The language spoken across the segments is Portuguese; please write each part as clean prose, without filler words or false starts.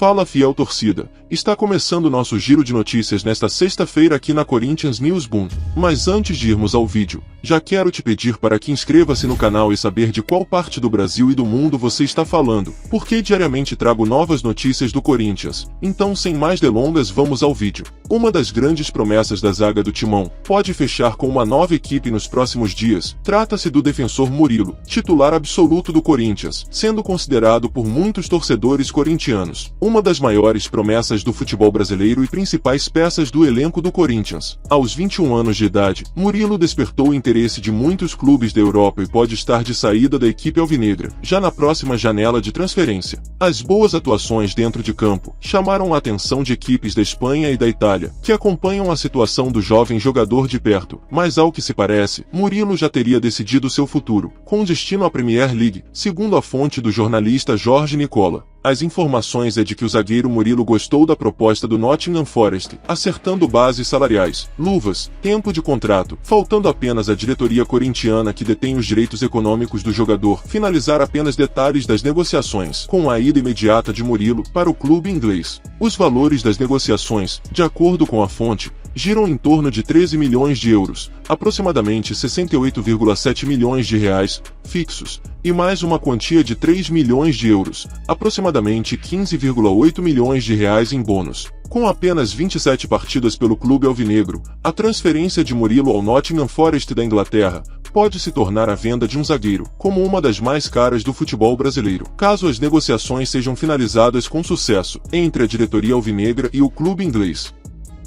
Fala, fiel torcida, está começando nosso giro de notícias nesta sexta-feira aqui na Corinthians News Boom. Mas antes de irmos ao vídeo, já quero te pedir para que inscreva-se no canal e saber de qual parte do Brasil e do mundo você está falando, porque diariamente trago novas notícias do Corinthians. Então, sem mais delongas, vamos ao vídeo. Uma das grandes promessas da zaga do Timão pode fechar com uma nova equipe nos próximos dias. Trata-se do defensor Murilo, titular absoluto do Corinthians, sendo considerado por muitos torcedores corintianos uma das maiores promessas do futebol brasileiro e principais peças do elenco do Corinthians. Aos 21 anos de idade, Murilo despertou o interesse de muitos clubes da Europa e pode estar de saída da equipe alvinegra, já na próxima janela de transferência. As boas atuações dentro de campo chamaram a atenção de equipes da Espanha e da Itália, que acompanham a situação do jovem jogador de perto, mas ao que se parece, Murilo já teria decidido seu futuro, com destino à Premier League, segundo a fonte do jornalista Jorge Nicola. As informações é de que o zagueiro Murilo gostou da proposta do Nottingham Forest, acertando bases salariais, luvas, tempo de contrato, faltando apenas a diretoria corintiana, que detém os direitos econômicos do jogador, finalizar apenas detalhes das negociações, com a ida imediata de Murilo para o clube inglês. Os valores das negociações, de acordo com a fonte, giram em torno de 13 milhões de euros, aproximadamente 68,7 milhões de reais, fixos, e mais uma quantia de 3 milhões de euros, aproximadamente 15,8 milhões de reais em bônus. Com apenas 27 partidas pelo clube alvinegro, a transferência de Murilo ao Nottingham Forest da Inglaterra pode se tornar a venda de um zagueiro como uma das mais caras do futebol brasileiro, caso as negociações sejam finalizadas com sucesso entre a diretoria alvinegra e o clube inglês.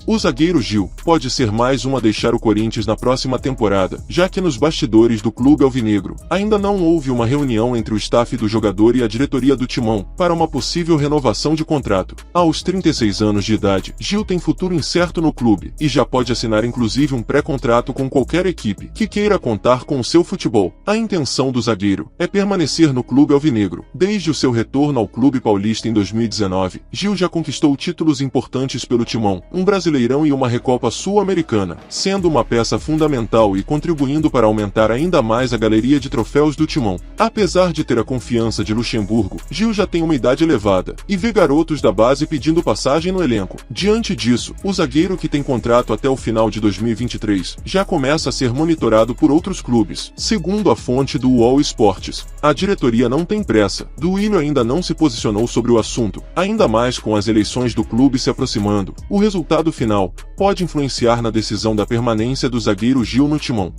O zagueiro Gil pode ser mais um a deixar o Corinthians na próxima temporada, já que nos bastidores do clube alvinegro ainda não houve uma reunião entre o staff do jogador e a diretoria do Timão para uma possível renovação de contrato. Aos 36 anos de idade, Gil tem futuro incerto no clube e já pode assinar inclusive um pré-contrato com qualquer equipe que queira contar com o seu futebol. A intenção do zagueiro é permanecer no clube alvinegro. Desde o seu retorno ao clube paulista em 2019, Gil já conquistou títulos importantes pelo Timão, um Brasileirão e uma Recopa Sul-Americana, sendo uma peça fundamental e contribuindo para aumentar ainda mais a galeria de troféus do Timão. Apesar de ter a confiança de Luxemburgo, Gil já tem uma idade elevada e vê garotos da base pedindo passagem no elenco. Diante disso, o zagueiro, que tem contrato até o final de 2023, já começa a ser monitorado por outros clubes. Segundo a fonte do UOL Esportes, a diretoria não tem pressa. Duílio ainda não se posicionou sobre o assunto, ainda mais com as eleições do clube se aproximando. O resultado final pode influenciar na decisão da permanência do zagueiro Gil no Timão.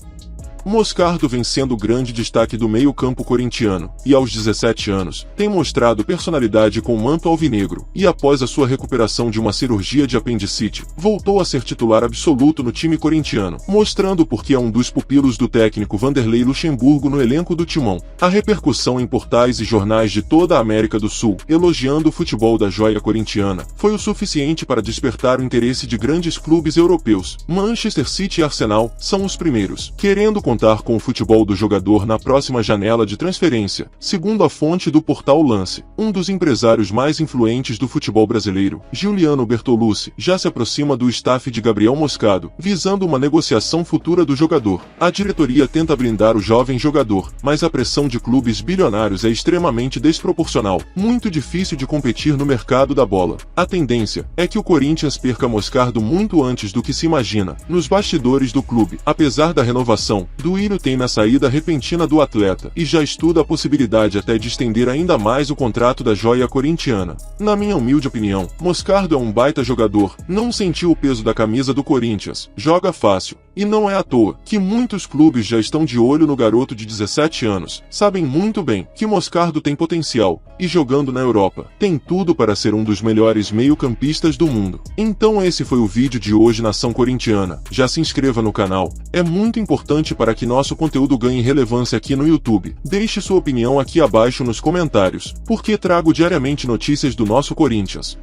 Moscardo vem sendo o grande destaque do meio-campo corintiano, e aos 17 anos, tem mostrado personalidade com o manto alvinegro, e após a sua recuperação de uma cirurgia de apendicite, voltou a ser titular absoluto no time corintiano, mostrando por que é um dos pupilos do técnico Vanderlei Luxemburgo no elenco do Timão. A repercussão em portais e jornais de toda a América do Sul, elogiando o futebol da joia corintiana, foi o suficiente para despertar o interesse de grandes clubes europeus. Manchester City e Arsenal são os primeiros, querendo contar com o futebol do jogador na próxima janela de transferência, segundo a fonte do portal Lance. Um dos empresários mais influentes do futebol brasileiro, Giuliano Bertolucci, já se aproxima do staff de Gabriel Moscardo, visando uma negociação futura do jogador. A diretoria tenta blindar o jovem jogador, mas a pressão de clubes bilionários é extremamente desproporcional, muito difícil de competir no mercado da bola. A tendência é que o Corinthians perca Moscardo muito antes do que se imagina. Nos bastidores do clube, apesar da renovação, Duílio tem na saída repentina do atleta e já estuda a possibilidade até de estender ainda mais o contrato da joia corintiana. Na minha humilde opinião, Moscardo é um baita jogador, não sentiu o peso da camisa do Corinthians, joga fácil. E não é à toa que muitos clubes já estão de olho no garoto de 17 anos, sabem muito bem que Moscardo tem potencial, e jogando na Europa, tem tudo para ser um dos melhores meio-campistas do mundo. Então esse foi o vídeo de hoje, nação corintiana. Já se inscreva no canal, é muito importante para que nosso conteúdo ganhe relevância aqui no YouTube. Deixe sua opinião aqui abaixo nos comentários, porque trago diariamente notícias do nosso Corinthians.